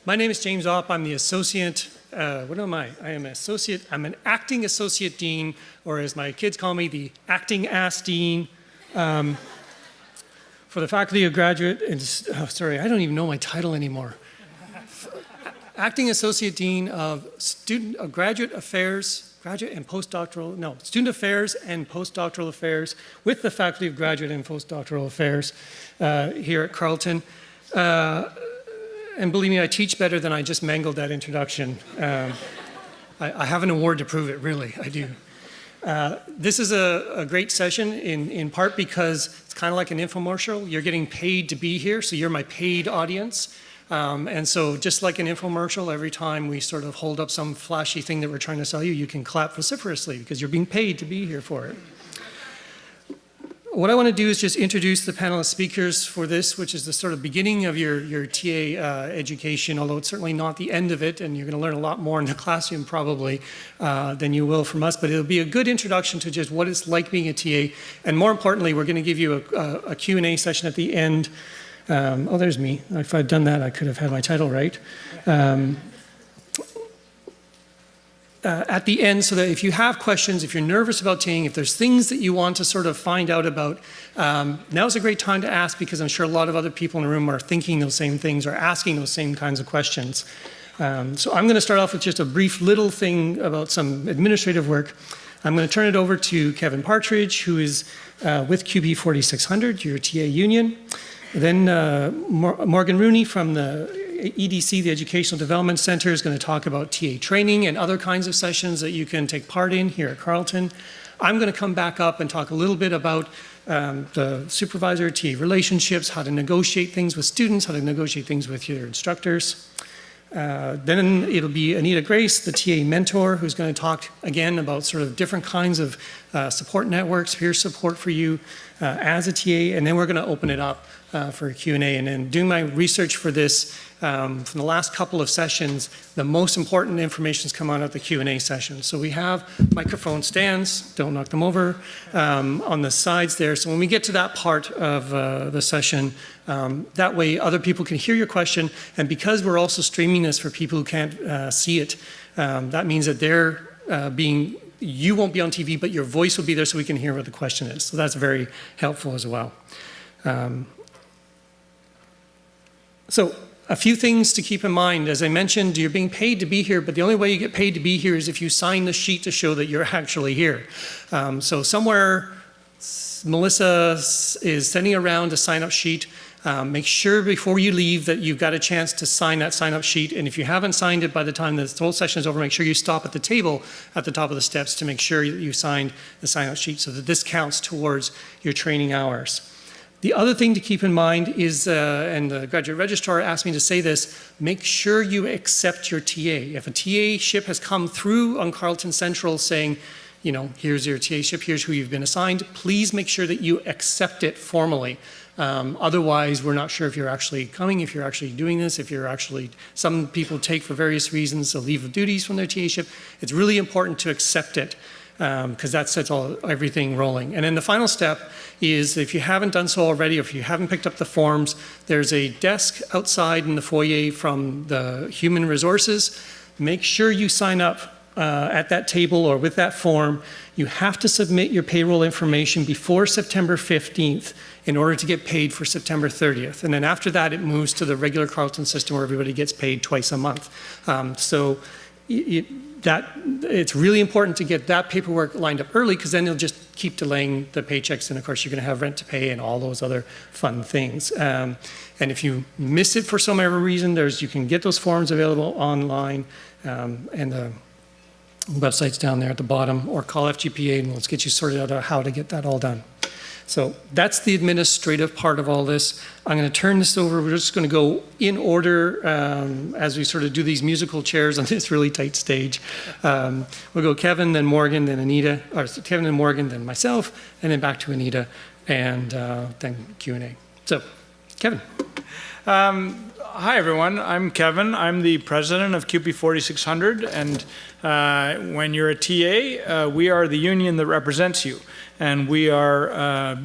My name is James Opp. I'm the associate, what am I? I'm an acting associate dean, or as my kids call me, the acting ass dean for the Faculty of Graduate, I don't even know my title anymore. Acting associate dean of graduate affairs, student affairs and postdoctoral affairs with the Faculty of Graduate and Postdoctoral Affairs here at Carleton. And believe me, I teach better than I just mangled that introduction. I have an award to prove it, really, I do. This is a great session in part because it's kind of like an infomercial. You're getting paid to be here, so you're my paid audience. And so just like an infomercial, every time we sort of hold up some flashy thing that we're trying to sell you, you can clap vociferously because you're being paid to be here for it. What I want to do is just introduce the panel of speakers for this, which is the sort of beginning of your TA education, although it's certainly not the end of it, and you're going to learn a lot more in the classroom probably than you will from us, but it'll be a good introduction to just what it's like being a TA, and more importantly, we're going to give you a Q&A session at the end. Oh, there's me. If I'd done that, I could have had my title right. At the end, so that if you have questions, if you're nervous about TAing, if there's things that you want to sort of find out about, now's a great time to ask because I'm sure a lot of other people in the room are thinking those same things or asking those same kinds of questions. So I'm going to start off with just a brief little thing about some administrative work. I'm going to turn it over to Kevin Partridge, who is with QP 4600, your TA union. Then Morgan Rooney from the EDC, the Educational Development Center, is going to talk about TA training and other kinds of sessions that you can take part in here at Carleton. I'm going to come back up and talk a little bit about the supervisor-TA relationships, how to negotiate things with students, how to negotiate things with your instructors. Then it'll be Anita Grace, the TA mentor, who's going to talk again about sort of different kinds of support networks, peer support for you as a TA, and then we're going to open it up for a Q&A. And then doing my research for this, from the last couple of sessions, the most important information has come out at the Q&A session. So we have microphone stands, don't knock them over, on the sides there. So when we get to that part of the session, that way other people can hear your question. And because we're also streaming this for people who can't see it, that means that you won't be on TV, but your voice will be there so we can hear what the question is. So that's very helpful as well. So a few things to keep in mind. As I mentioned, you're being paid to be here, but the only way you get paid to be here is if you sign the sheet to show that you're actually here. So somewhere, Melissa is sending around a sign-up sheet. Make sure before you leave that you've got a chance to sign that sign-up sheet. And if you haven't signed it by the time this whole session is over, make sure you stop at the table at the top of the steps to make sure that you signed the sign-up sheet so that this counts towards your training hours. The other thing to keep in mind is, and the graduate registrar asked me to say this, make sure you accept your TA. If a TA ship has come through on Carleton Central saying, you know, here's your TA ship, here's who you've been assigned, please make sure that you accept it formally. Otherwise, we're not sure if you're actually coming, if you're actually doing this, if you're actually, some people take for various reasons a leave of duties from their TA ship. It's really important to accept it because that sets everything rolling. And then the final step is if you haven't done so already, or if you haven't picked up the forms, there's a desk outside in the foyer from the human resources. Make sure you sign up at that table or with that form. You have to submit your payroll information before September 15th in order to get paid for September 30th. And then after that, it moves to the regular Carleton system where everybody gets paid twice a month. It's really important to get that paperwork lined up early because then it'll just keep delaying the paychecks, and of course you're going to have rent to pay and all those other fun things. And if you miss it for some other reason, you can get those forms available online, and the website's down there at the bottom, or call FGPA and let's get you sorted out how to get that all done. So that's the administrative part of all this. I'm going to turn this over. We're just going to go in order as we sort of do these musical chairs on this really tight stage. We'll go Kevin, then Morgan, then Anita, or Kevin and Morgan, then myself, and then back to Anita, and then Q&A. So, Kevin. Hi, everyone. I'm Kevin. I'm the president of QP 4600, and when you're a TA, we are the union that represents you. And we are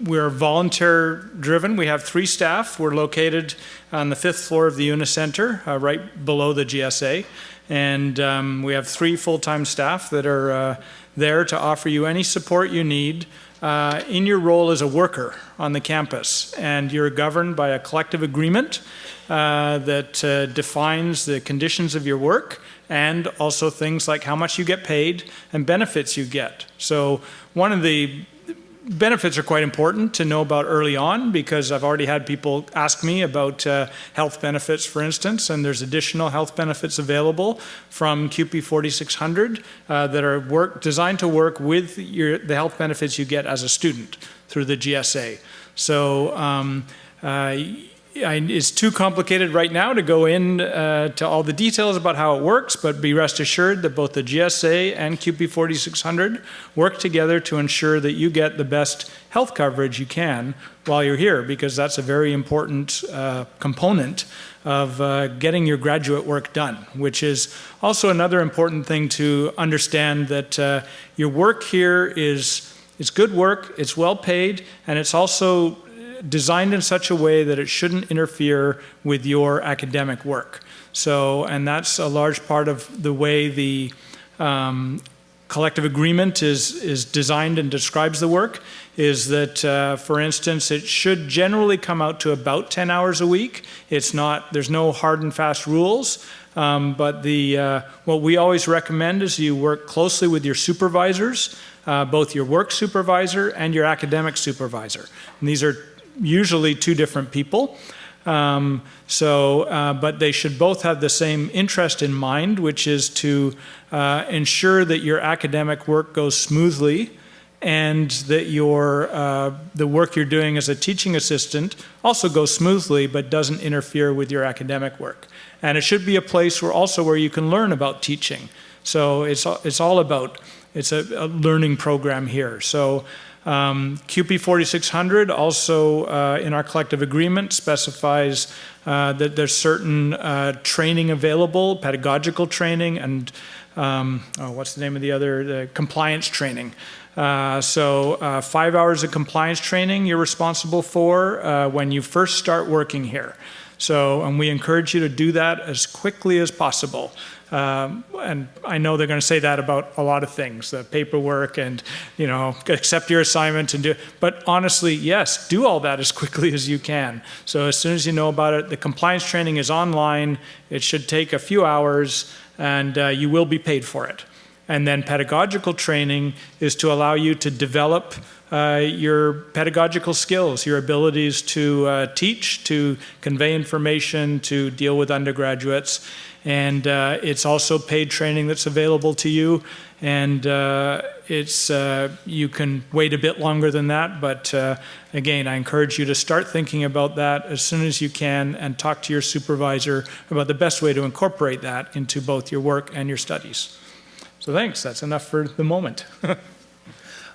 we're volunteer driven. We have 3 staff. We're located on the 5th floor of the Unicenter, right below the GSA. And we have 3 full-time staff that are there to offer you any support you need in your role as a worker on the campus. And you're governed by a collective agreement that defines the conditions of your work and also things like how much you get paid and benefits you get. So one of the benefits are quite important to know about early on, because I've already had people ask me about health benefits, for instance, and there's additional health benefits available from CUPE 4600 that are designed to work with the health benefits you get as a student through the GSA. So it's too complicated right now to go in to all the details about how it works, but be rest assured that both the GSA and CUPE 4600 work together to ensure that you get the best health coverage you can while you're here, because that's a very important component of getting your graduate work done, which is also another important thing to understand, that your work here is good work, it's well paid, and it's also designed in such a way that it shouldn't interfere with your academic work. So, and that's a large part of the way the collective agreement is designed and describes the work, is that, for instance, it should generally come out to about 10 hours a week. It's not, there's no hard and fast rules, but what we always recommend is you work closely with your supervisors, both your work supervisor and your academic supervisor. And these are usually 2 different people. But they should both have the same interest in mind, which is to ensure that your academic work goes smoothly, and that the work you're doing as a teaching assistant also goes smoothly but doesn't interfere with your academic work. And it should be a place where you can learn about teaching. So it's a learning program here. So CUPE 4600 also in our collective agreement specifies that there's certain training available, pedagogical training, and what's the name of the compliance training. 5 hours of compliance training you're responsible for when you first start working here. So, and we encourage you to do that as quickly as possible. And I know they're going to say that about a lot of things, the paperwork and, accept your assignment and do, but honestly, yes, do all that as quickly as you can. So as soon as you know about it, the compliance training is online. It should take a few hours, and you will be paid for it. And then pedagogical training is to allow you to develop your pedagogical skills, your abilities to teach, to convey information, to deal with undergraduates. And it's also paid training that's available to you. And you can wait a bit longer than that, but again, I encourage you to start thinking about that as soon as you can, and talk to your supervisor about the best way to incorporate that into both your work and your studies. So thanks, that's enough for the moment.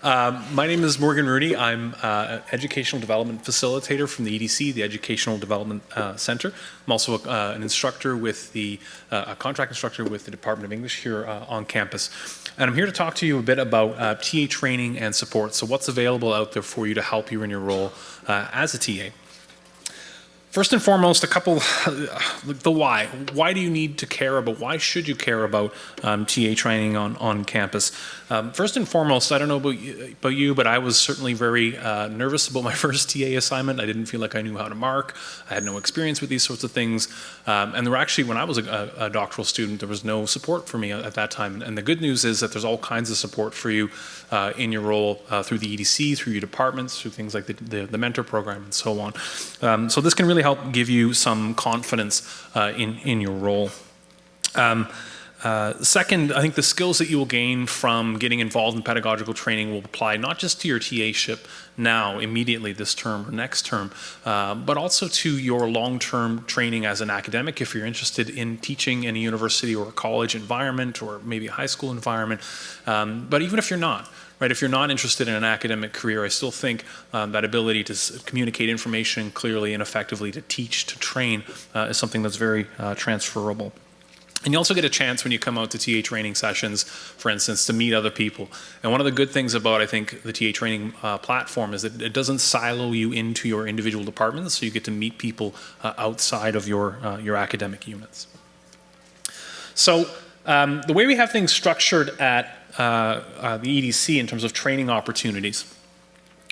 My name is Morgan Rooney. I'm an educational development facilitator from the EDC, the Educational Development Center. I'm also an instructor with a contract instructor with the Department of English here on campus. And I'm here to talk to you a bit about TA training and support. So what's available out there for you to help you in your role as a TA? First and foremost, the why. Why do you need to care about, why should you care about TA training on campus? First and foremost, I don't know about you, but I was certainly very nervous about my first TA assignment. I didn't feel like I knew how to mark. I had no experience with these sorts of things. And there were actually, when I was a doctoral student, there was no support for me at that time. And the good news is that there's all kinds of support for you in your role through the EDC, through your departments, through things like the mentor program and so on. So this can really help give you some confidence in your role. Second, I think the skills that you will gain from getting involved in pedagogical training will apply not just to your TA-ship now, immediately this term or next term, but also to your long-term training as an academic if you're interested in teaching in a university or a college environment or maybe a high school environment. But even if you're not, right, if you're not interested in an academic career, I still think that ability to communicate information clearly and effectively, to teach, to train, is something that's very transferable. And you also get a chance when you come out to TA training sessions, for instance, to meet other people. And one of the good things about, I think, the TA training platform is that it doesn't silo you into your individual departments, so you get to meet people outside of your academic units. So the way we have things structured at the EDC in terms of training opportunities,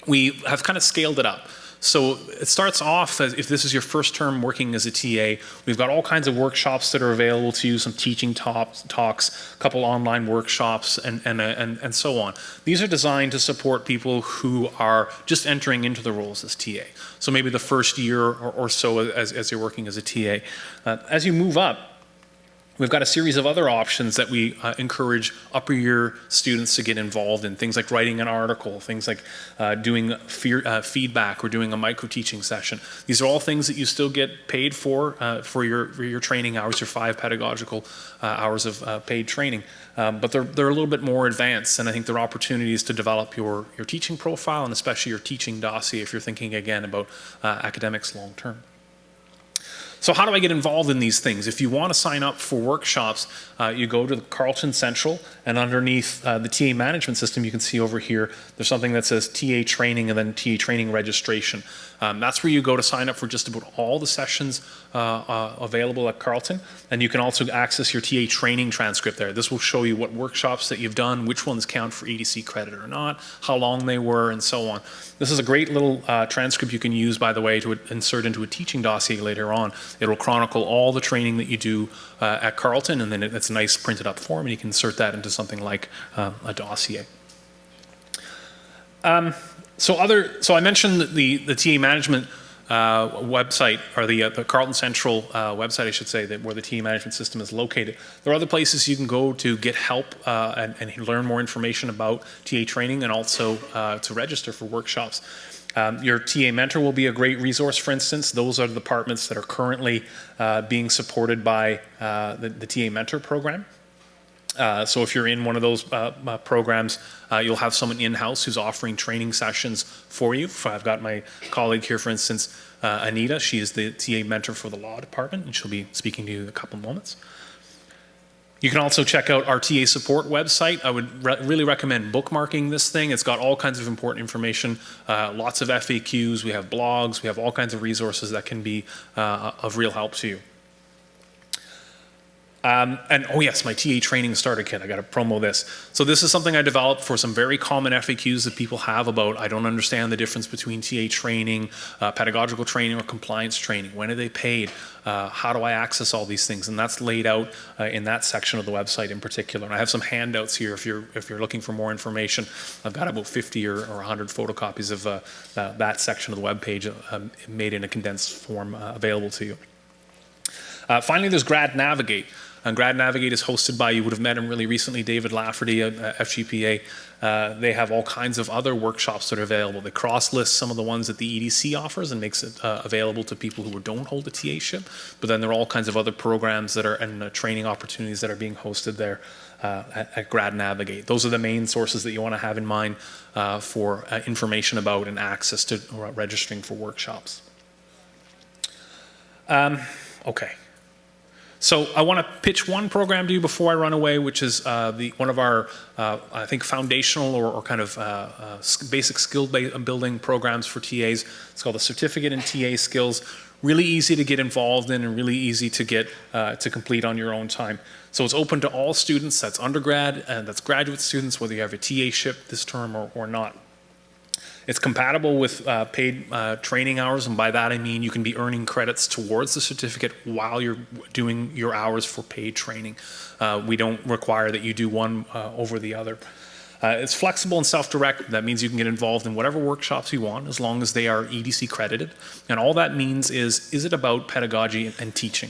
we have kind of scaled it up. So it starts off as if this is your first term working as a TA, we've got all kinds of workshops that are available to you, some teaching talks, a couple online workshops, and so on. These are designed to support people who are just entering into the roles as TA. So maybe the first year or so as you're working as a TA. As you move up, we've got a series of other options that we encourage upper year students to get involved in, things like writing an article, things like doing feedback or doing a micro-teaching session. These are all things that you still get paid for your training hours, your 5 pedagogical hours of paid training. But they're a little bit more advanced, and I think they're opportunities to develop your teaching profile and especially your teaching dossier if you're thinking again about academics long term. So how do I get involved in these things? If you want to sign up for workshops, you go to the Carleton Central, and underneath the TA management system, you can see over here, there's something that says TA training and then TA training registration. That's where you go to sign up for just about all the sessions available at Carleton, and you can also access your TA training transcript there. This will show you what workshops that you've done, which ones count for EDC credit or not, how long they were, and so on. This is a great little transcript you can use, by the way, to insert into a teaching dossier later on. It'll chronicle all the training that you do at Carleton, and then it's a nice printed up form, and you can insert that into something like a dossier. So I mentioned the TA management website, or the Carleton Central website, I should say, where the TA management system is located. There are other places you can go to get help and learn more information about TA training, and also to register for workshops. Your TA mentor will be a great resource, for instance. Those are the departments that are currently being supported by the TA mentor program. So if you're in one of those programs, you'll have someone in-house who's offering training sessions for you. I've got my colleague here, for instance, Anita. She is the TA mentor for the law department, and she'll be speaking to you in a couple moments. You can also check out our TA support website. I would really recommend bookmarking this thing. It's got all kinds of important information, lots of FAQs, we have blogs, we have all kinds of resources that can be of real help to you. And oh yes, my TA training starter kit, I got to promo this. So this is something I developed for some very common FAQs that people have about, I don't understand the difference between TA training, pedagogical training, or compliance training. When are they paid? How do I access all these things? And that's laid out in that section of the website in particular. And I have some handouts here if you're looking for more information. I've got about 50 or 100 photocopies of that section of the webpage made in a condensed form available to you. Finally, there's Grad Navigate. Grad Navigate is hosted by, you would have met him really recently, David Lafferty at FGPA. They have all kinds of other workshops that are available. They cross-list some of the ones that the EDC offers and makes it available to people who don't hold a TA-ship. But then there are all kinds of other programs that are and training opportunities that are being hosted there at Grad Navigate. Those are the main sources that you want to have in mind for information about and access to registering for workshops. Okay. So I want to pitch one program to you before I run away, which is one of our, I think, foundational or kind of basic skill building programs for TAs. It's called the Certificate in TA Skills. Really easy to get involved in and really easy to get to complete on your own time. So it's open to all students. That's undergrad and that's graduate students, whether you have a TA-ship this term or not. It's compatible with paid training hours, and by that I mean you can be earning credits towards the certificate while you're doing your hours for paid training. We don't require that you do one over the other. It's flexible and self-directed. That means you can get involved in whatever workshops you want as long as they are EDC credited. And all that means is it about pedagogy and teaching?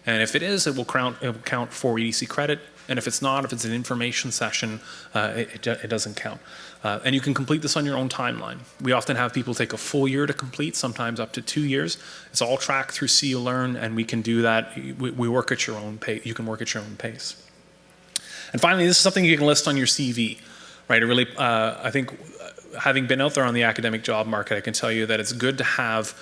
And if it is, it will count for EDC credit. And if it's not, if it's an information session, it doesn't count. And you can complete this on your own timeline. We often have people take a full year to complete, sometimes up to 2 years. It's all tracked through See You Learn, and we can do that. We work at your own pace. You can work at your own pace. And finally, this is something you can list on your CV, right? It really, I think, having been out there on the academic job market, I can tell you that it's good to have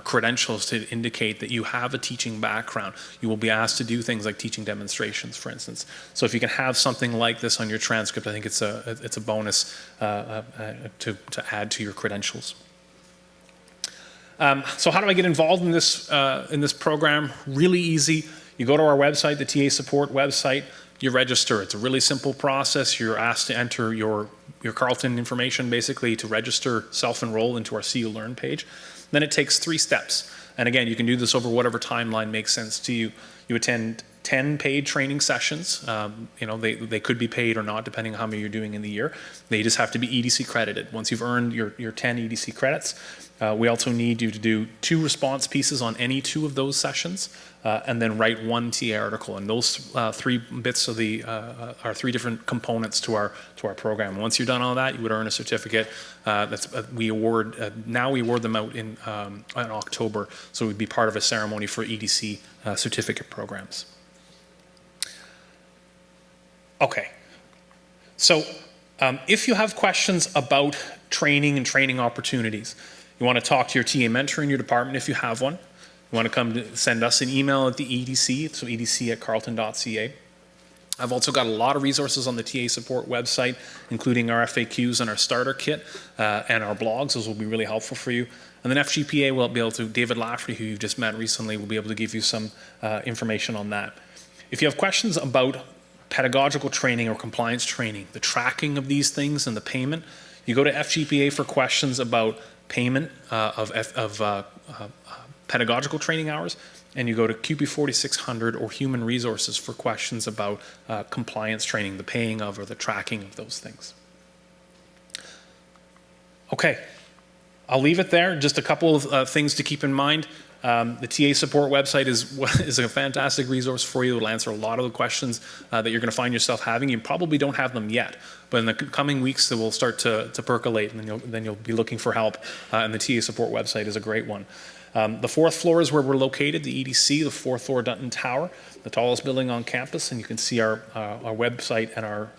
credentials to indicate that you have a teaching background. You will be asked to do things like teaching demonstrations, for instance. So if you can have something like this on your transcript, I think it's a bonus to add to your credentials. So how do I get involved in this program? Really easy. You go to our website, the TA support website. You register. It's a really simple process. You're asked to enter your Carleton information, basically, to register, self-enroll into our See You Learn page. Then it takes 3 steps. And again, you can do this over whatever timeline makes sense to you. You attend 10 paid training sessions. They could be paid or not, depending on how many you're doing in the year. They just have to be EDC credited. Once you've earned your 10 EDC credits, we also need you to do 2 response pieces on any 2 of those sessions, and then write 1 TA article. And those 3 bits of are 3 different components to our program. Once you're done all that, you would earn a certificate. We award them out in October, so it would be part of a ceremony for EDC certificate programs. Okay, so if you have questions about training and training opportunities, you want to talk to your TA mentor in your department if you have one. You want to send us an email at the EDC, so edc@carleton.ca. I've also got a lot of resources on the TA support website, including our FAQs and our starter kit and our blogs. Those will be really helpful for you. And then FGPA will be able to, David Lafferty, who you've just met recently, will be able to give you some information on that. If you have questions about pedagogical training or compliance training, the tracking of these things and the payment, you go to FGPA for questions about payment of pedagogical training hours, and you go to QP 4600 or Human Resources for questions about compliance training, the paying of or the tracking of those things. Okay, I'll leave it there. Just a couple of things to keep in mind. The TA support website is a fantastic resource for you. It will answer a lot of the questions that you're going to find yourself having. You probably don't have them yet, but in the coming weeks they will start to percolate, and then you'll be looking for help. And the TA support website is a great one. The 4th floor is where we're located, the EDC, the 4th floor Dutton Tower, the tallest building on campus, and you can see our website and our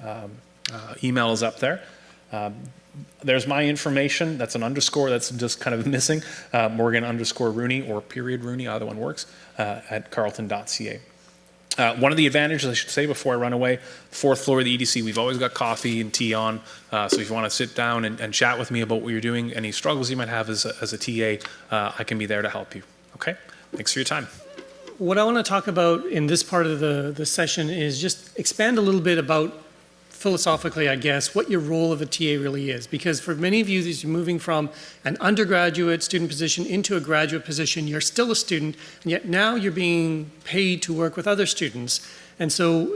email is up there. There's my information. That's an underscore. That's just kind of missing. Morgan_Rooney or _Rooney, either one works, at carleton.ca. One of the advantages, I should say before I run away, 4th floor of the EDC, we've always got coffee and tea on. So if you want to sit down and chat with me about what you're doing, any struggles you might have as a TA, I can be there to help you. Okay? Thanks for your time. What I want to talk about in this part of the session is just expand a little bit about, philosophically, I guess, what your role of a TA really is. Because for many of you, as you're moving from an undergraduate student position into a graduate position, you're still a student, and yet now you're being paid to work with other students. And so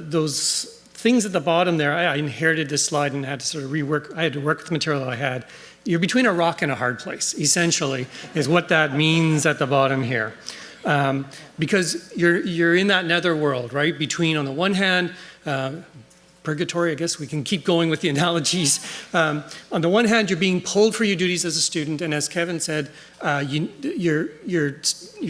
those things at the bottom there, I inherited this slide and had to sort of rework. I had to work with the material I had. You're between a rock and a hard place, essentially, is what that means at the bottom here. Because you're in that netherworld, right? Between, on the one hand, purgatory, I guess we can keep going with the analogies. On the one hand, you're being pulled for your duties as a student, and as Kevin said, your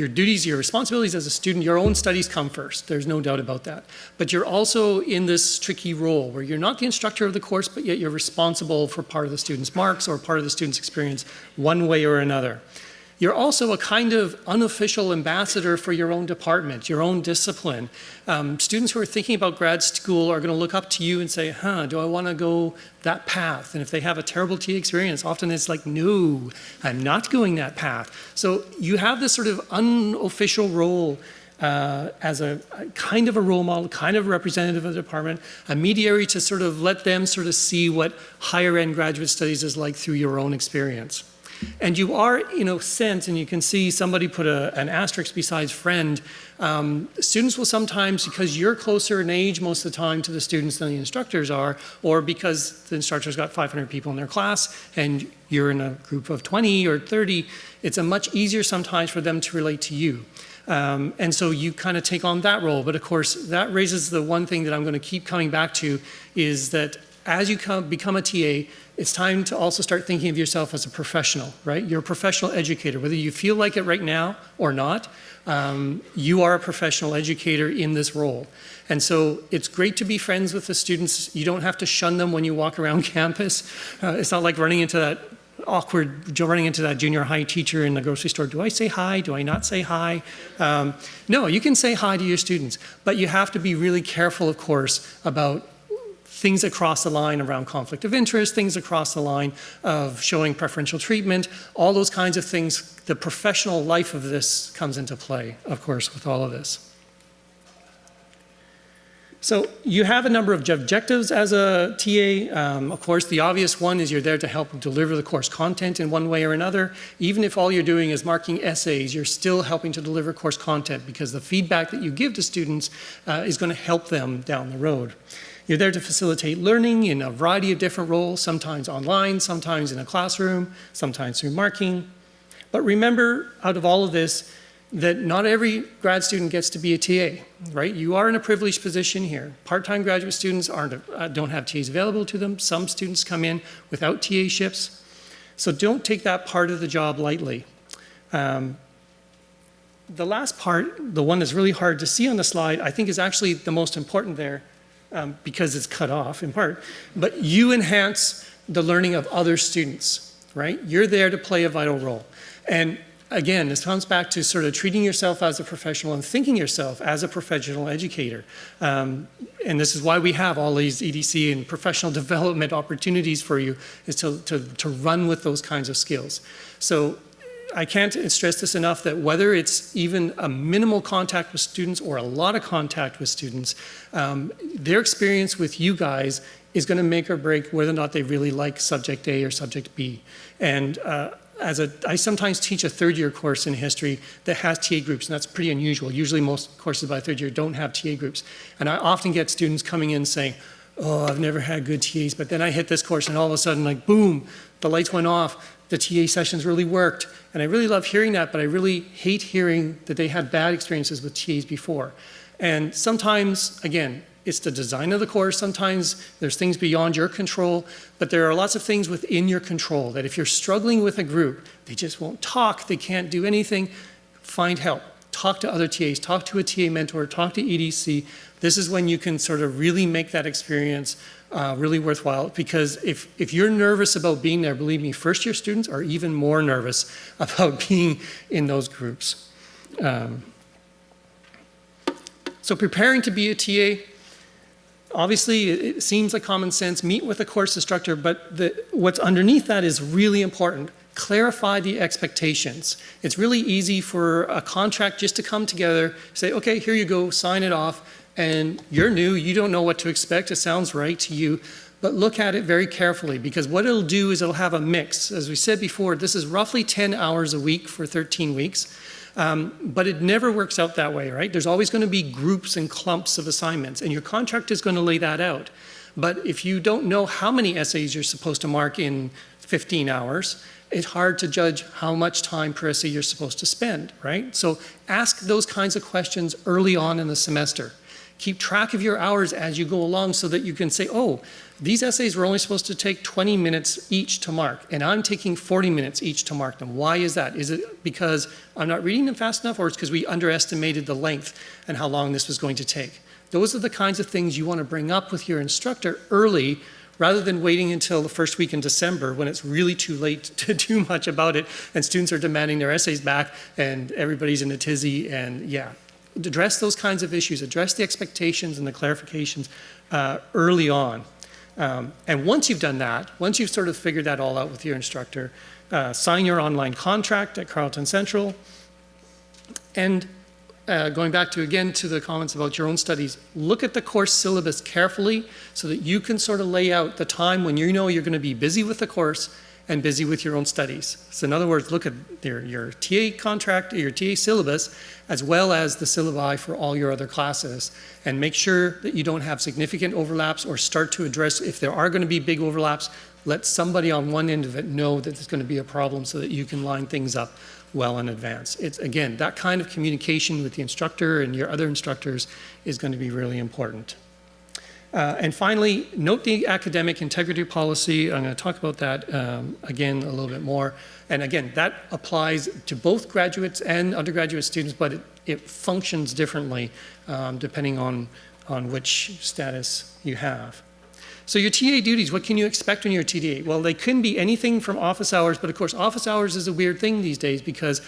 duties, your responsibilities as a student, your own studies come first. There's no doubt about that. But you're also in this tricky role where you're not the instructor of the course, but yet you're responsible for part of the student's marks or part of the student's experience one way or another. You're also a kind of unofficial ambassador for your own department, your own discipline. Students who are thinking about grad school are going to look up to you and say, do I want to go that path? And if they have a terrible TA experience, often it's like, no, I'm not going that path. So you have this sort of unofficial role as a kind of a role model, kind of a representative of the department, a mediator to sort of let them sort of see what higher end graduate studies is like through your own experience. And you are, in a sense, and you can see somebody put an asterisk besides friend, students will sometimes, because you're closer in age most of the time to the students than the instructors are, or because the instructor's got 500 people in their class and you're in a group of 20 or 30, it's a much easier sometimes for them to relate to you. And so you kind of take on that role. But of course, that raises the one thing that I'm going to keep coming back to is that as you become a TA, it's time to also start thinking of yourself as a professional, right? You're a professional educator, whether you feel like it right now or not. You are a professional educator in this role. And so it's great to be friends with the students. You don't have to shun them when you walk around campus. It's not like running into that junior high teacher in the grocery store. Do I say hi? Do I not say hi? No, you can say hi to your students, but you have to be really careful, of course, about things that cross the line around conflict of interest, things across the line of showing preferential treatment, all those kinds of things. The professional life of this comes into play, of course, with all of this. So you have a number of objectives as a TA. Of course, the obvious one is you're there to help deliver the course content in one way or another. Even if all you're doing is marking essays, you're still helping to deliver course content because the feedback that you give to students is going to help them down the road. You're there to facilitate learning in a variety of different roles, sometimes online, sometimes in a classroom, sometimes through marking. But remember, out of all of this, that not every grad student gets to be a TA, right? You are in a privileged position here. Part-time graduate students don't have TAs available to them. Some students come in without TA-ships. So don't take that part of the job lightly. The last part, the one that's really hard to see on the slide, I think is actually the most important there because it's cut off in part. But you enhance the learning of other students, right? You're there to play a vital role. And again, this comes back to sort of treating yourself as a professional and thinking yourself as a professional educator. And this is why we have all these EDC and professional development opportunities for you, is to run with those kinds of skills. So I can't stress this enough that whether it's even a minimal contact with students or a lot of contact with students, their experience with you guys is going to make or break whether or not they really like subject A or subject B. And I sometimes teach a third-year course in history that has TA groups, and that's pretty unusual. Usually most courses by third year don't have TA groups. And I often get students coming in saying, oh, I've never had good TAs, but then I hit this course and all of a sudden, like, boom, the lights went off. The TA sessions really worked. And I really love hearing that, but I really hate hearing that they had bad experiences with TAs before. And sometimes, again, it's the design of the course. Sometimes there's things beyond your control, but there are lots of things within your control that if you're struggling with a group, they just won't talk, they can't do anything, find help. Talk to other TAs, talk to a TA mentor, talk to EDC. This is when you can sort of really make that experience really worthwhile, because if you're nervous about being there, believe me, first-year students are even more nervous about being in those groups. So preparing to be a TA, obviously, it seems like common sense. Meet with a course instructor, but what's underneath that is really important. Clarify the expectations. It's really easy for a contract just to come together, say, okay, here you go, sign it off, and you're new, you don't know what to expect, it sounds right to you, but look at it very carefully, because what it'll do is it'll have a mix. As we said before, this is roughly 10 hours a week for 13 weeks. But it never works out that way, right? There's always going to be groups and clumps of assignments, and your contract is going to lay that out. But if you don't know how many essays you're supposed to mark in 15 hours, it's hard to judge how much time per essay you're supposed to spend, right? So ask those kinds of questions early on in the semester. Keep track of your hours as you go along so that you can say, oh, these essays were only supposed to take 20 minutes each to mark, and I'm taking 40 minutes each to mark them. Why is that? Is it because I'm not reading them fast enough, or it's because we underestimated the length and how long this was going to take? Those are the kinds of things you want to bring up with your instructor early, rather than waiting until the first week in December when it's really too late to do much about it and students are demanding their essays back and everybody's in a tizzy. And yeah, address those kinds of issues, address the expectations and the clarifications early on. And once you've done that, once you've sort of figured that all out with your instructor, sign your online contract at Carleton Central. And going back to, again, to the comments about your own studies, look at the course syllabus carefully so that you can sort of lay out the time when you know you're going to be busy with the course and busy with your own studies. So in other words, look at your TA contract, your TA syllabus, as well as the syllabi for all your other classes, and make sure that you don't have significant overlaps, or start to address, if there are going to be big overlaps, let somebody on one end of it know that there's going to be a problem so that you can line things up well in advance. It's, again, that kind of communication with the instructor and your other instructors is going to be really important. And finally, note the academic integrity policy. I'm going to talk about that again a little bit more. And again, that applies to both graduates and undergraduate students, but it functions differently depending on which status you have. So your TA duties, what can you expect when you're a TA? Well, they can be anything from office hours, but of course office hours is a weird thing these days because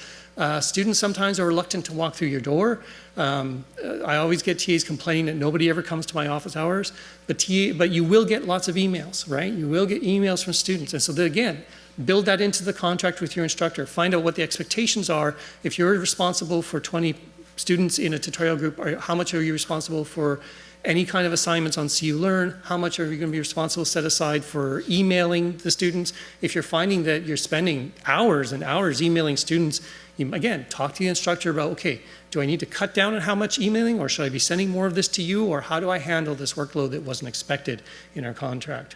students sometimes are reluctant to walk through your door. I always get TAs complaining that nobody ever comes to my office hours, but you will get lots of emails, right? You will get emails from students. And so again, build that into the contract with your instructor. Find out what the expectations are. If you're responsible for 20 students in a tutorial group, or how much are you responsible for any kind of assignments on CU Learn? How much are you going to be responsible set aside for emailing the students? If you're finding that you're spending hours and hours emailing students, again, talk to the instructor about, okay, do I need to cut down on how much emailing, or should I be sending more of this to you, or how do I handle this workload that wasn't expected in our contract?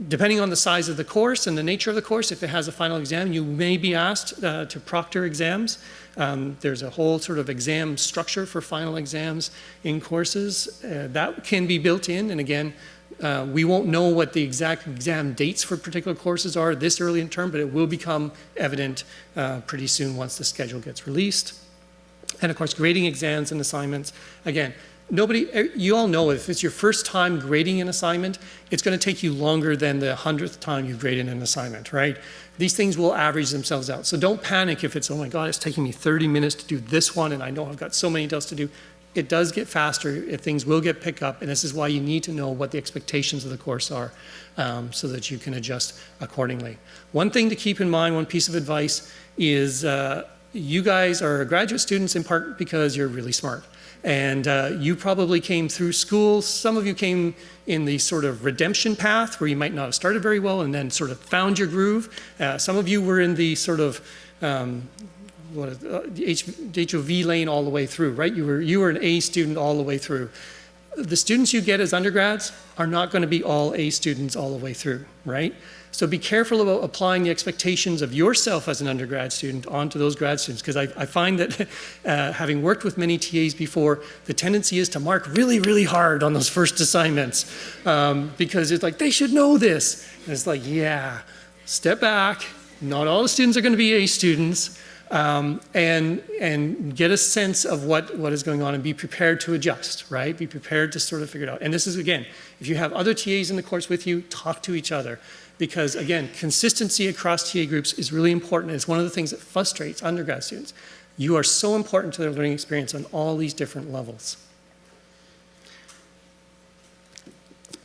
Depending on the size of the course and the nature of the course, if it has a final exam, you may be asked to proctor exams. There's a whole sort of exam structure for final exams in courses. That can be built in, and again, we won't know what the exact exam dates for particular courses are this early in term, but it will become evident pretty soon once the schedule gets released. And of course, grading exams and assignments. Again, you all know if it's your first time grading an assignment, it's going to take you longer than the 100th time you graded an assignment, right? These things will average themselves out. So don't panic if it's, oh my God, it's taking me 30 minutes to do this one, and I know I've got so many else to do. It does get faster, things will get picked up, and this is why you need to know what the expectations of the course are so that you can adjust accordingly. One thing to keep in mind, one piece of advice is you guys are graduate students in part because you're really smart. And you probably came through school. Some of you came in the sort of redemption path where you might not have started very well and then sort of found your groove. Some of you were in the sort of the HOV lane all the way through, right? You were an A student all the way through. The students you get as undergrads are not going to be all A students all the way through, right? So be careful about applying the expectations of yourself as an undergrad student onto those grad students, because I find that having worked with many TAs before, the tendency is to mark really, really hard on those first assignments because it's like, they should know this. And it's like, yeah, step back. Not all the students are going to be A students. And get a sense of what is going on and be prepared to adjust, right? Be prepared to sort of figure it out. And this is, again, if you have other TAs in the course with you, talk to each other. Because, again, consistency across TA groups is really important. It's one of the things that frustrates undergrad students. You are so important to their learning experience on all these different levels.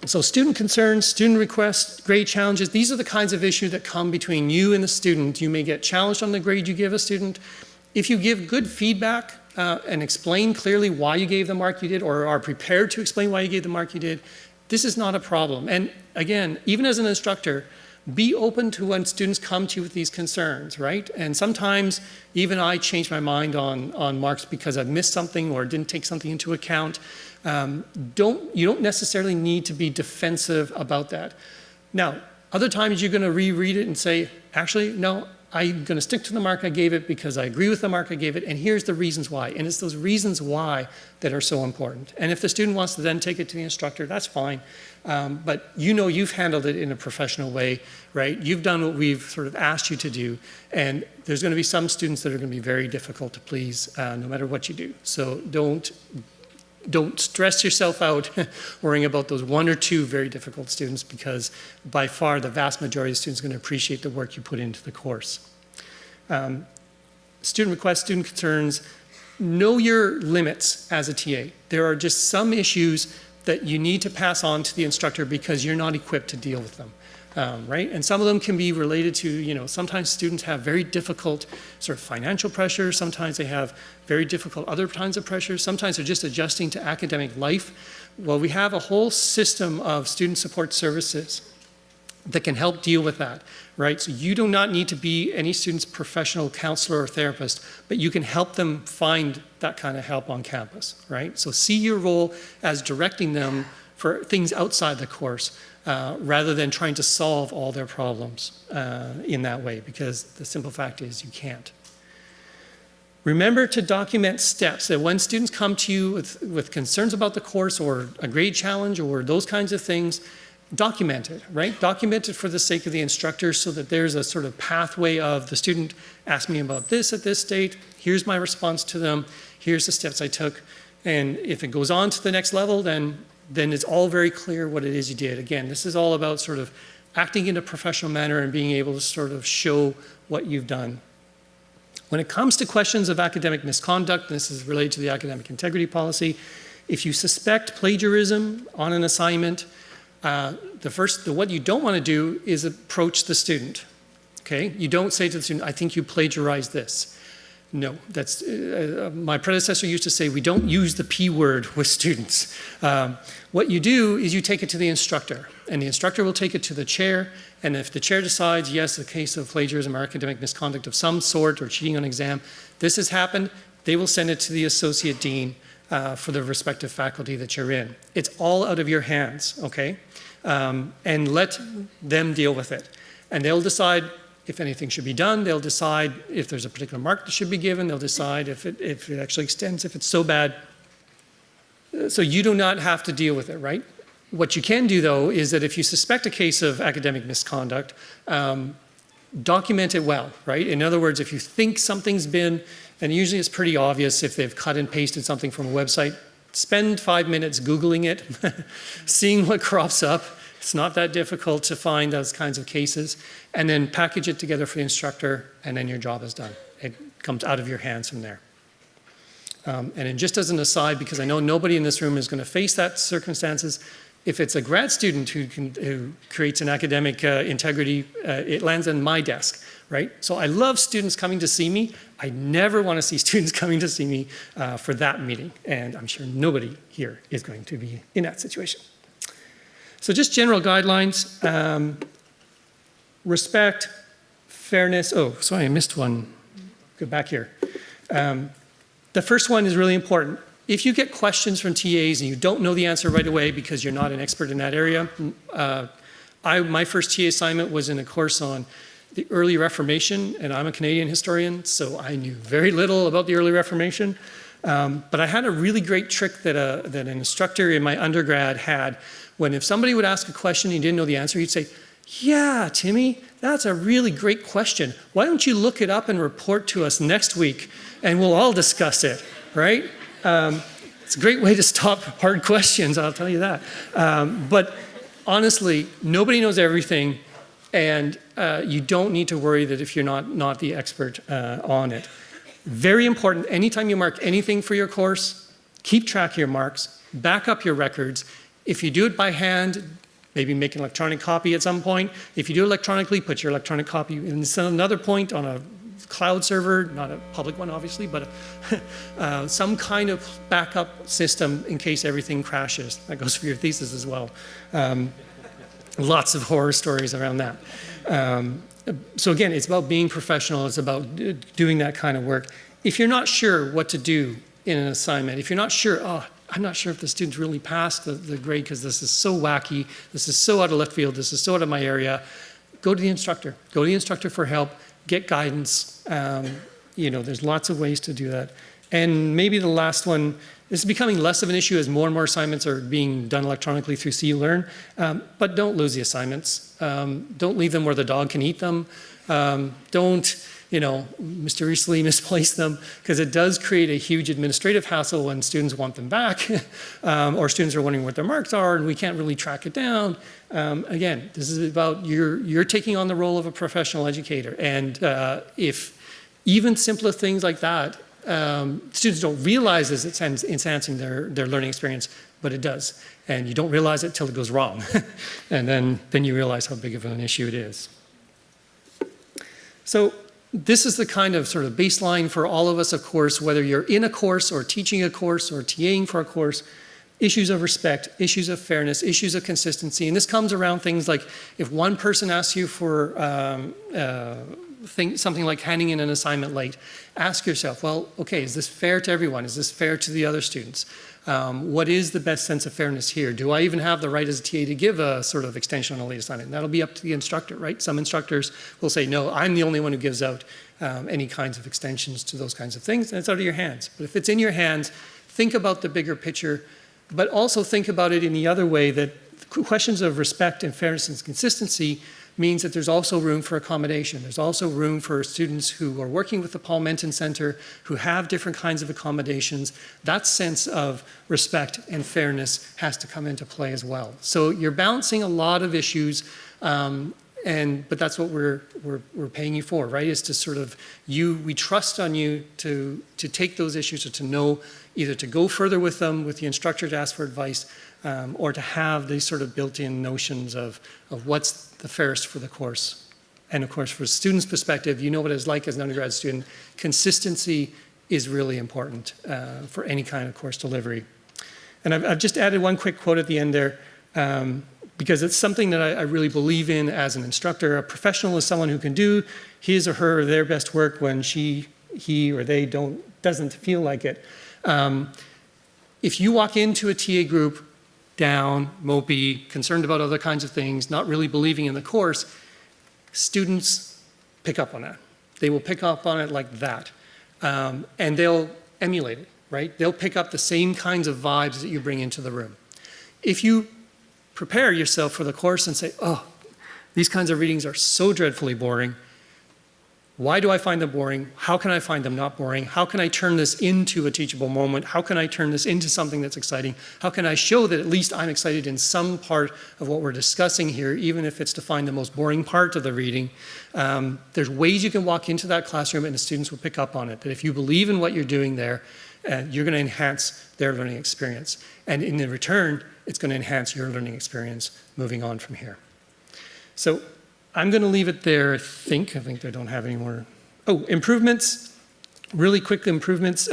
So student concerns, student requests, grade challenges, these are the kinds of issues that come between you and the student. You may get challenged on the grade you give a student. If you give good feedback and explain clearly why you gave the mark you did, or are prepared to explain why you gave the mark you did, this is not a problem. And again, even as an instructor, be open to when students come to you with these concerns, right? And sometimes even I change my mind on marks because I've missed something or didn't take something into account. You don't necessarily need to be defensive about that. Now, other times you're going to reread it and say, actually, no, I'm going to stick to the mark I gave it because I agree with the mark I gave it, and here's the reasons why. And it's those reasons why that are so important. And if the student wants to then take it to the instructor, that's fine. But you know you've handled it in a professional way, right? You've done what we've sort of asked you to do, and there's going to be some students that are going to be very difficult to please no matter what you do. So don't stress yourself out worrying about those one or two very difficult students, because by far the vast majority of students are going to appreciate the work you put into the course. Student requests, student concerns, know your limits as a TA. There are just some issues that you need to pass on to the instructor because you're not equipped to deal with them. Right? And some of them can be related to, sometimes students have very difficult sort of financial pressure. Sometimes they have very difficult other kinds of pressures. Sometimes they're just adjusting to academic life. Well, we have a whole system of student support services that can help deal with that, right? So you do not need to be any student's professional counselor or therapist, but you can help them find that kind of help on campus, right? So see your role as directing them for things outside the course, rather than trying to solve all their problems in that way, because the simple fact is you can't. Remember to document steps, that when students come to you with concerns about the course or a grade challenge or those kinds of things, document it, right? Document it for the sake of the instructor so that there's a sort of pathway of the student asked me about this at this date, here's my response to them, here's the steps I took. And if it goes on to the next level, then it's all very clear what it is you did. Again, this is all about sort of acting in a professional manner and being able to sort of show what you've done. When it comes to questions of academic misconduct, this is related to the academic integrity policy, if you suspect plagiarism on an assignment, what you don't want to do is approach the student, okay? You don't say to the student, I think you plagiarized this. No, that's, my predecessor used to say, we don't use the P word with students. What you do is you take it to the instructor, and the instructor will take it to the chair, and if the chair decides, yes, a case of plagiarism or academic misconduct of some sort or cheating on exam, this has happened, they will send it to the associate dean for the respective faculty that you're in. It's all out of your hands, okay? And let them deal with it. And they'll decide if anything should be done, they'll decide if there's a particular mark that should be given, they'll decide if it actually extends, if it's so bad. So you do not have to deal with it, right? What you can do, though, is that if you suspect a case of academic misconduct, document it well, right? In other words, if you think something's been, and usually it's pretty obvious if they've cut and pasted something from a website, spend 5 minutes Googling it, seeing what crops up. It's not that difficult to find those kinds of cases, and then package it together for the instructor, and then your job is done. It comes out of your hands from there. And then just as an aside, because I know nobody in this room is going to face that circumstances, if it's a grad student who creates an academic integrity, it lands on my desk, right? So I love students coming to see me. I never want to see students coming to see me for that meeting, and I'm sure nobody here is going to be in that situation. So just general guidelines, respect, fairness. Oh, sorry, I missed one. Go back here. The first one is really important. If you get questions from TAs and you don't know the answer right away because you're not an expert in that area, my first TA assignment was in a course on the early Reformation, and I'm a Canadian historian, so I knew very little about the early Reformation. But I had a really great trick that an instructor in my undergrad had. When if somebody would ask a question and you didn't know the answer, he'd say, yeah, Timmy, that's a really great question. Why don't you look it up and report to us next week and we'll all discuss it, right? It's a great way to stop hard questions, I'll tell you that. But honestly, nobody knows everything, and you don't need to worry that if you're not the expert on it. Very important, anytime you mark anything for your course, keep track of your marks, back up your records. If you do it by hand, maybe make an electronic copy at some point. If you do it electronically, put your electronic copy in another point on a cloud server, not a public one obviously, but some kind of backup system in case everything crashes. That goes for your thesis as well. Lots of horror stories around that. So again, it's about being professional. It's about doing that kind of work. If you're not sure what to do in an assignment, if you're not sure, I'm not sure if the students really passed the grade because this is so wacky, this is so out of left field, this is so out of my area, go to the instructor. Go to the instructor for help, get guidance. There's lots of ways to do that. And maybe the last one, this is becoming less of an issue as more and more assignments are being done electronically through See Learn, but don't lose the assignments. Don't leave them where the dog can eat them. Don't mysteriously misplace them, because it does create a huge administrative hassle when students want them back, or students are wondering what their marks are and we can't really track it down. Again, this is about you're taking on the role of a professional educator, and if even simpler things like that, students don't realize it's enhancing their learning experience, but it does. And you don't realize it till it goes wrong. And then you realize how big of an issue it is. So this is the kind of sort of baseline for all of us, of course, whether you're in a course or teaching a course or TAing for a course. Issues of respect, issues of fairness, issues of consistency. And this comes around things like if one person asks you for something like handing in an assignment late, ask yourself, well, okay, is this fair to everyone? Is this fair to the other students? What is the best sense of fairness here? Do I even have the right as a TA to give a sort of extension on a late assignment? That'll be up to the instructor, right? Some instructors will say, no, I'm the only one who gives out any kinds of extensions to those kinds of things, and it's out of your hands. But if it's in your hands, think about the bigger picture, but also think about it in the other way, that questions of respect and fairness and consistency means that there's also room for accommodation. There's also room for students who are working with the Paul Menton Center, who have different kinds of accommodations. That sense of respect and fairness has to come into play as well. So you're balancing a lot of issues, but that's what we're paying you for, right? Is to sort of, we trust on you to take those issues, or to know either to go further with them, with the instructor to ask for advice, or to have these sort of built-in notions of what's the fairest for the course. And of course, from a student's perspective, you know what it's like as an undergrad student. Consistency is really important for any kind of course delivery. And I've just added one quick quote at the end there, because it's something that I really believe in as an instructor. A professional is someone who can do his or her their best work when he or they doesn't feel like it. If you walk into a TA group down, mopey, concerned about other kinds of things, not really believing in the course, students pick up on that. They will pick up on it like that. And they'll emulate it, right? They'll pick up the same kinds of vibes that you bring into the room. If you prepare yourself for the course and say, oh, these kinds of readings are so dreadfully boring. Why do I find them boring? How can I find them not boring? How can I turn this into a teachable moment? How can I turn this into something that's exciting? How can I show that at least I'm excited in some part of what we're discussing here, even if it's to find the most boring part of the reading? There's ways you can walk into that classroom and the students will pick up on it. That if you believe in what you're doing there, you're going to enhance their learning experience. And in the return, it's going to enhance your learning experience moving on from here. So I'm going to leave it there, I think. I think I don't have any more. Oh, improvements, really quick improvements.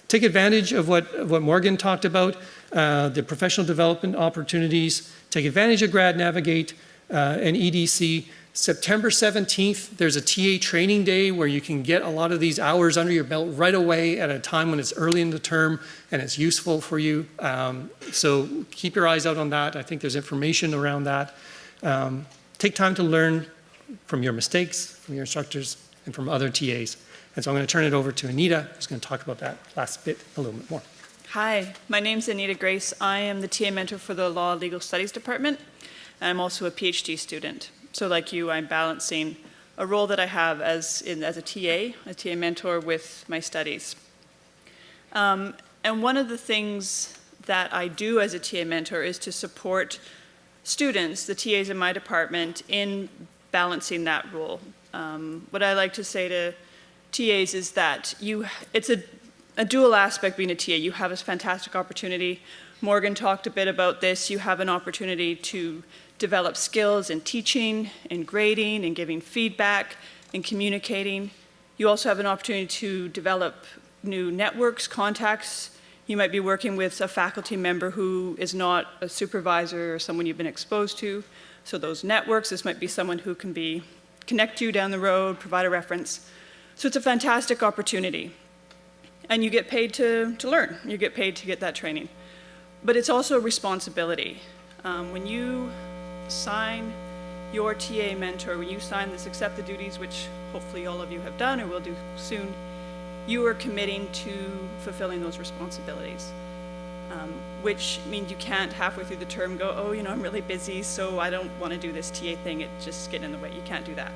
Take advantage of what Morgan talked about, the professional development opportunities. Take advantage of Grad Navigate and EDC. September 17th, there's a TA training day where you can get a lot of these hours under your belt right away at a time when it's early in the term and it's useful for you. So keep your eyes out on that. I think there's information around that. Take time to learn from your mistakes, from your instructors, and from other TAs. And so I'm going to turn it over to Anita, who's going to talk about that last bit a little bit more. Hi, my name's Anita Grace. I am the TA mentor for the Law Legal Studies Department, and I'm also a PhD student. So like you, I'm balancing a role that I have as a TA mentor with my studies. And one of the things that I do as a TA mentor is to support students, the TAs in my department, in balancing that role. What I like to say to TAs is that it's a dual aspect being a TA. You have this fantastic opportunity. Morgan talked a bit about this. You have an opportunity to develop skills in teaching, in grading, in giving feedback, in communicating. You also have an opportunity to develop new networks, contacts. You might be working with a faculty member who is not a supervisor or someone you've been exposed to. So those networks, this might be someone who can connect you down the road, provide a reference. So it's a fantastic opportunity. And you get paid to learn. You get paid to get that training. But it's also a responsibility. When you sign your TA mentor, when you sign this accept the duties, which hopefully all of you have done or will do soon, you are committing to fulfilling those responsibilities, which means you can't halfway through the term go, oh, I'm really busy, so I don't want to do this TA thing, it just gets in the way. You can't do that.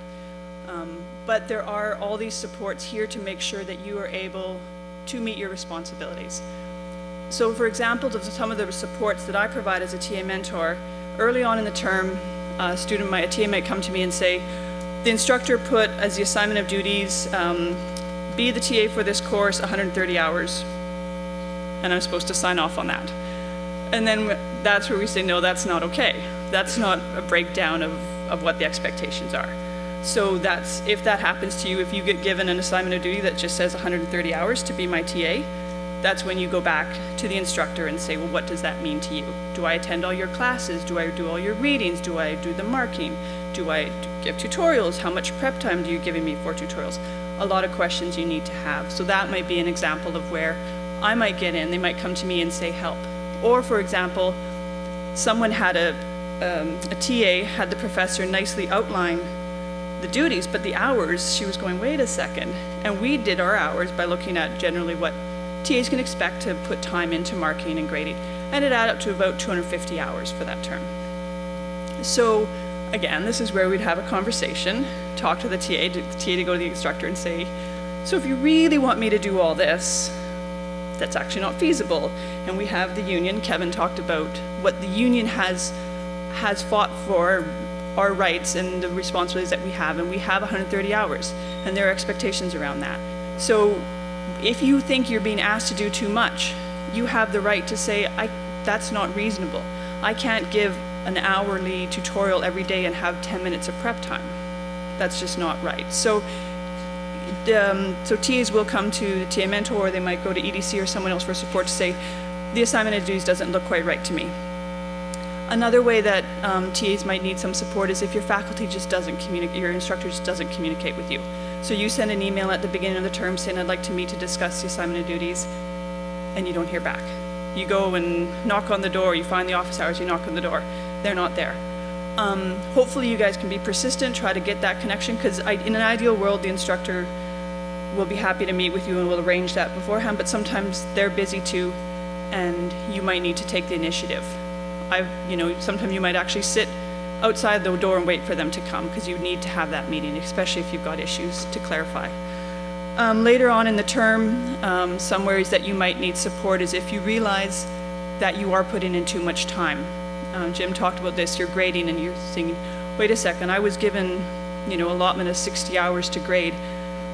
But there are all these supports here to make sure that you are able to meet your responsibilities. So for example, some of the supports that I provide as a TA mentor, early on in the term, a TA might come to me and say, the instructor put as the assignment of duties, be the TA for this course 130 hours, and I'm supposed to sign off on that. And then that's where we say, no, that's not okay. That's not a breakdown of what the expectations are. So if that happens to you, if you get given an assignment of duty that just says 130 hours to be my TA, that's when you go back to the instructor and say, well, what does that mean to you? Do I attend all your classes? Do I do all your readings? Do I do the marking? Do I give tutorials? How much prep time do you giving me for tutorials? A lot of questions you need to have. So that might be an example of where I might get in, they might come to me and say help. Or for example, someone had a TA had the professor nicely outline the duties, but the hours, she was going, wait a second. And we did our hours by looking at generally what TAs can expect to put time into marking and grading. And it added up to about 250 hours for that term. So again, this is where we'd have a conversation, talk to the TA to go to the instructor and say, so if you really want me to do all this, that's actually not feasible. And we have the union, Kevin talked about what the union has fought for, our rights and the responsibilities that we have, and we have 130 hours, and there are expectations around that. So if you think you're being asked to do too much, you have the right to say, that's not reasonable. I can't give an hourly tutorial every day and have 10 minutes of prep time. That's just not right. So TAs will come to the TA mentor, or they might go to EDC or someone else for support to say, the assignment of duties doesn't look quite right to me. Another way that TAs might need some support is if your faculty just doesn't communicate, your instructor just doesn't communicate with you. So you send an email at the beginning of the term saying, I'd like to meet to discuss the assignment of duties, and you don't hear back. You go and knock on the door, you find the office hours, you knock on the door, they're not there. Hopefully you guys can be persistent, try to get that connection, because in an ideal world, the instructor will be happy to meet with you and will arrange that beforehand, but sometimes they're busy too, and you might need to take the initiative. Sometimes you might actually sit outside the door and wait for them to come, because you need to have that meeting, especially if you've got issues to clarify. Later on in the term, some areas that you might need support is if you realize that you are putting in too much time. Jim talked about this, you're grading and you're thinking, wait a second, I was given allotment of 60 hours to grade,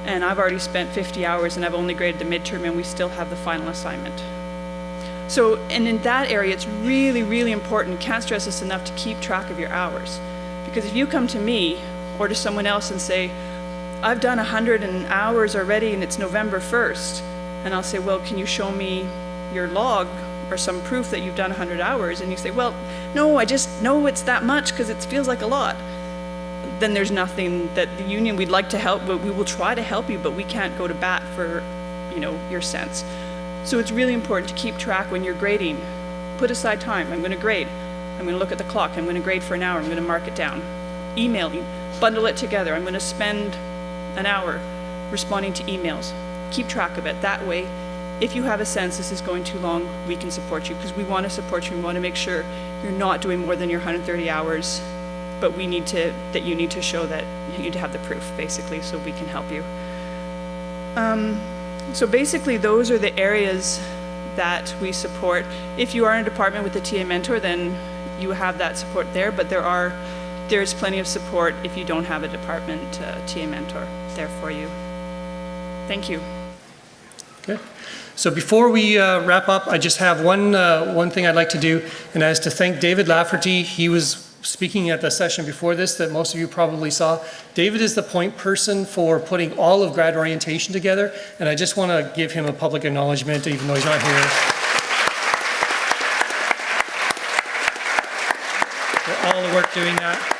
and I've already spent 50 hours and I've only graded the midterm and we still have the final assignment. So, and in that area, it's really, really important, can't stress this enough, to keep track of your hours. Because if you come to me or to someone else and say, I've done 100 hours already and it's November 1st, and I'll say, well, can you show me your log or some proof that you've done 100 hours? And you say, well, no, I just know it's that much because it feels like a lot. Then there's nothing that the union, we'd like to help, but we will try to help you, but we can't go to bat for, your sense. So it's really important to keep track when you're grading. Put aside time. I'm going to grade. I'm going to look at the clock. I'm going to grade for an hour. I'm going to mark it down. Emailing. Bundle it together. I'm going to spend an hour responding to emails. Keep track of it. That way, if you have a sense this is going too long, we can support you, because we want to support you. We want to make sure you're not doing more than your 130 hours, but you need to show that you need to have the proof, basically, so we can help you. So basically, those are the areas that we support. If you are in a department with a TA mentor, then you have that support there, but there is plenty of support if you don't have a department TA mentor there for you. Thank you. Good. So before we wrap up, I just have one thing I'd like to do, and that is to thank David Lafferty. He was speaking at the session before this that most of you probably saw. David is the point person for putting all of grad orientation together, and I just want to give him a public acknowledgement, even though he's not here. For all the work doing that.